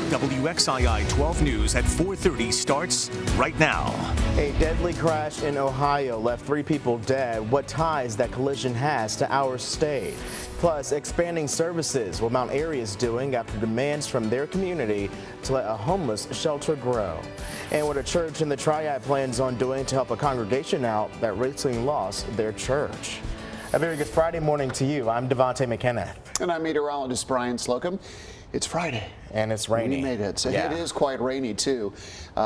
WXII 12 News at 4:30 starts right now. A deadly crash in Ohio left 3 people dead. What ties that collision has to our state? Plus, expanding services, what Mount Airy is doing after demands from their community to let a homeless shelter grow. And what a church in the Triad plans on doing to help a congregation out that recently lost their church. A very good Friday morning to you. I'm Devontae McKenneth. And I'm meteorologist Brian Slocum. It's Friday. And it's rainy. We made it. So yeah. It is quite rainy, too.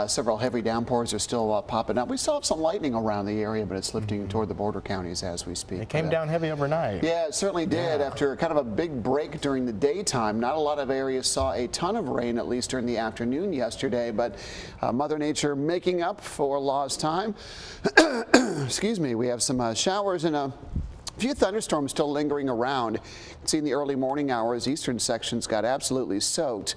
Several heavy downpours are still popping up. We still have some lightning around the area, but it's lifting toward the border counties as we speak. It came down heavy overnight. Yeah, it certainly did. After kind of a big break during the daytime. Not a lot of areas saw a ton of rain, at least during the afternoon yesterday, but Mother Nature making up for lost time. Excuse me. We have some showers and a few thunderstorms still lingering around. You can see in the early morning hours, eastern sections got absolutely soaked.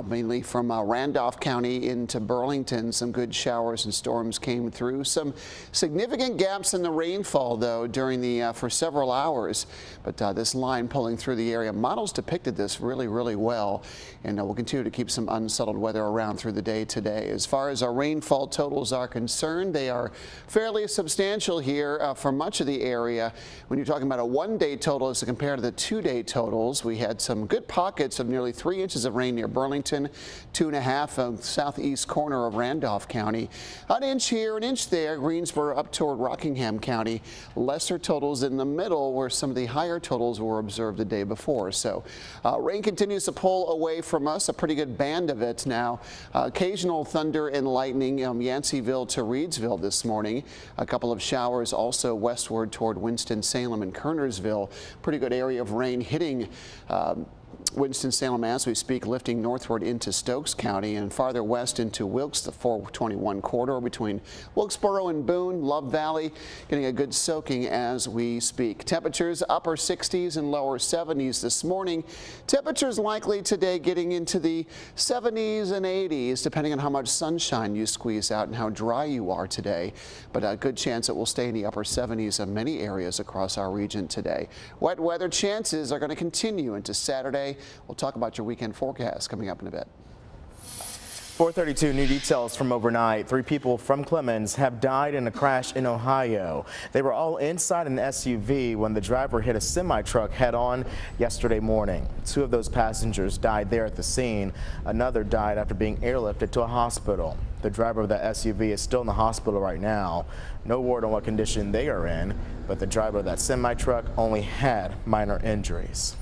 Mainly from Randolph County into Burlington. Some good showers and storms came through. Some significant gaps in the rainfall, though, during the for several hours. But this line pulling through the area, models depicted this really, really well. And we'll continue to keep some unsettled weather around through the day today. As far as our rainfall totals are concerned, they are fairly substantial here for much of the area. When you're talking about a one-day total as compared to the two-day totals, we had some good pockets of nearly 3 inches of rain near Burlington, 2.5 on the southeast corner of Randolph County. An inch here, an inch there, Greensboro up toward Rockingham County. Lesser totals in the middle where some of the higher totals were observed the day before. So rain continues to pull away from us, a pretty good band of it now. Occasional thunder and lightning, Yanceyville to Reedsville this morning. A couple of showers also westward toward Winston-Salem and Kernersville. Pretty good area of rain hitting Winston-Salem as we speak, lifting northward into Stokes County and farther west into Wilkes, the 421 corridor between Wilkesboro and Boone, Love Valley, getting a good soaking as we speak. Temperatures upper 60s and lower 70s this morning. Temperatures likely today getting into the 70s and 80s, depending on how much sunshine you squeeze out and how dry you are today. But a good chance it will stay in the upper 70s in many areas across our region today. Wet weather chances are going to continue into Saturday. We'll talk about your weekend forecast coming up in a bit. 4:32 new details from overnight. 3 people from Clemens have died in a crash in Ohio. They were all inside an SUV when the driver hit a semi-truck head-on yesterday morning. 2 of those passengers died there at the scene. Another died after being airlifted to a hospital. The driver of the SUV is still in the hospital right now. No word on what condition they are in, but the driver of that semi-truck only had minor injuries.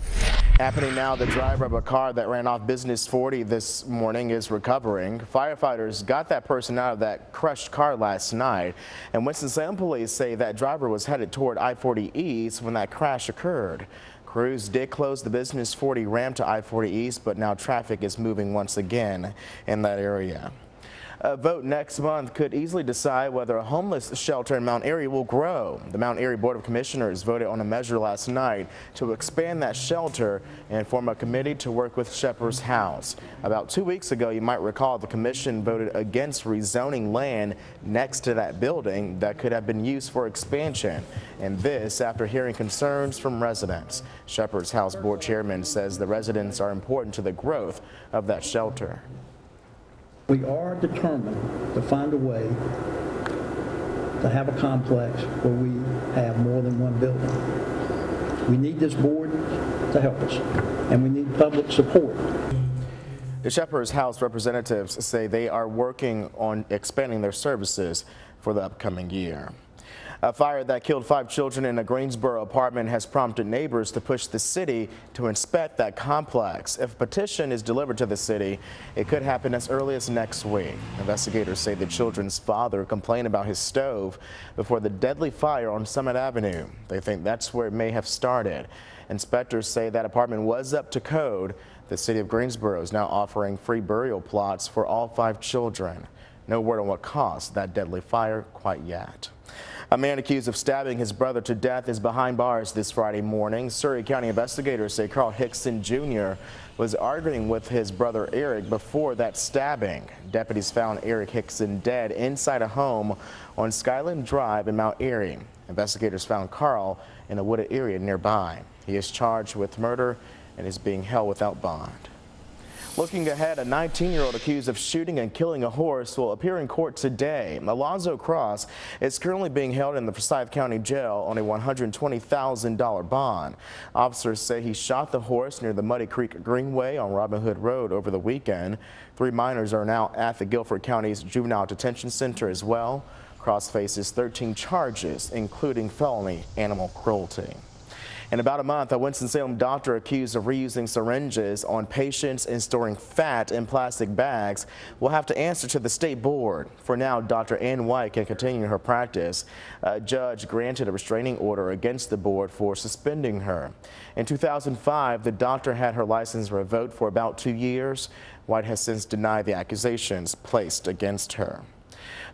Happening now, the driver of a car that ran off Business 40 this morning is recovering. Firefighters got that person out of that crushed car last night, and Winston-Salem police say that driver was headed toward I-40 East when that crash occurred. Crews did close the Business 40 ramp to I-40 East, but now traffic is moving once again in that area. A vote next month could easily decide whether a homeless shelter in Mount Airy will grow. The Mount Airy Board of Commissioners voted on a measure last night to expand that shelter and form a committee to work with Shepherd's House. About 2 weeks ago, you might recall, the commission voted against rezoning land next to that building that could have been used for expansion. And this after hearing concerns from residents. Shepherd's House Board Chairman says the residents are important to the growth of that shelter. We are determined to find a way to have a complex where we have more than one building. We need this board to help us, and we need public support. The Shepherd's House representatives say they are working on expanding their services for the upcoming year. A fire that killed 5 children in a Greensboro apartment has prompted neighbors to push the city to inspect that complex. If a petition is delivered to the city, it could happen as early as next week. Investigators say the children's father complained about his stove before the deadly fire on Summit Avenue. They think that's where it may have started. Inspectors say that apartment was up to code. The city of Greensboro is now offering free burial plots for all 5 children. No word on what caused that deadly fire quite yet. A man accused of stabbing his brother to death is behind bars this Friday morning. Surrey County investigators say Carl Hickson Jr. was arguing with his brother Eric before that stabbing. Deputies found Eric Hickson dead inside a home on Skyland Drive in Mount Airy. Investigators found Carl in a wooded area nearby. He is charged with murder and is being held without bond. Looking ahead, a 19-year-old accused of shooting and killing a horse will appear in court today. Alonzo Cross is currently being held in the Forsyth County Jail on a $120,000 bond. Officers say he shot the horse near the Muddy Creek Greenway on Robin Hood Road over the weekend. 3 minors are now at the Guilford County's Juvenile Detention Center as well. Cross faces 13 charges, including felony animal cruelty. In about a month, a Winston-Salem doctor accused of reusing syringes on patients and storing fat in plastic bags will have to answer to the state board. For now, Dr. Ann White can continue her practice. A judge granted a restraining order against the board for suspending her. In 2005, the doctor had her license revoked for about 2 years. White has since denied the accusations placed against her.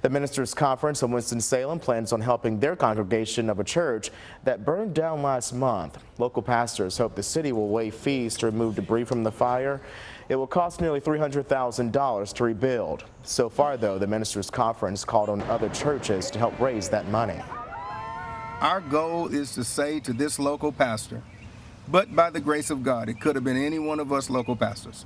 The Ministers' Conference in Winston-Salem plans on helping their congregation of a church that burned down last month. Local pastors hope the city will waive fees to remove debris from the fire. It will cost nearly $300,000 to rebuild. So far, though, the Ministers' Conference called on other churches to help raise that money. Our goal is to say to this local pastor, but by the grace of God, it could have been any one of us local pastors.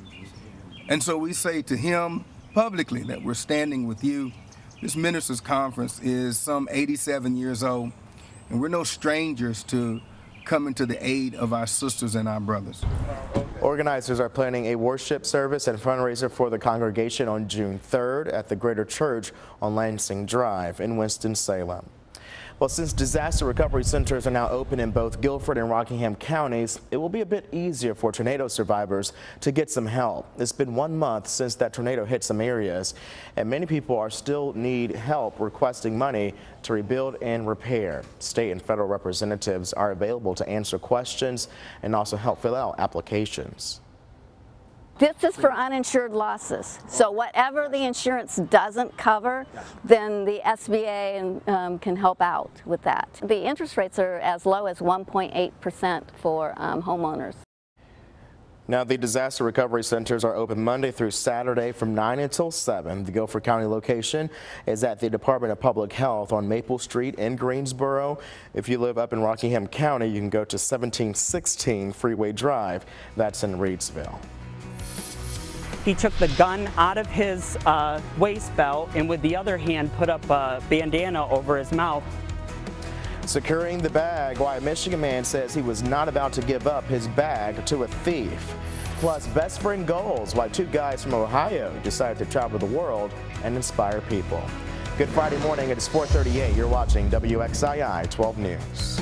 And so we say to him publicly that we're standing with you. This Ministers' Conference is some 87 years old, and we're no strangers to coming to the aid of our sisters and our brothers. Organizers are planning a worship service and fundraiser for the congregation on June 3rd at the Greater Church on Lansing Drive in Winston-Salem. Well, since disaster recovery centers are now open in both Guilford and Rockingham counties, it will be a bit easier for tornado survivors to get some help. It's been 1 month since that tornado hit some areas, and many people are still need help requesting money to rebuild and repair. State and federal representatives are available to answer questions and also help fill out applications. This is for uninsured losses. So whatever the insurance doesn't cover, then the SBA can help out with that. The interest rates are as low as 1.8% for homeowners. Now, the disaster recovery centers are open Monday through Saturday from 9 until 7. The Guilford County location is at the Department of Public Health on Maple Street in Greensboro. If you live up in Rockingham County, you can go to 1716 Freeway Drive. That's in Reedsville. He took the gun out of his waist belt and with the other hand put up a bandana over his mouth. Securing the bag, why a Michigan man says he was not about to give up his bag to a thief. Plus, best friend goals, why 2 guys from Ohio decided to travel the world and inspire people. Good Friday morning, it is 4:38. You're watching WXII 12 News.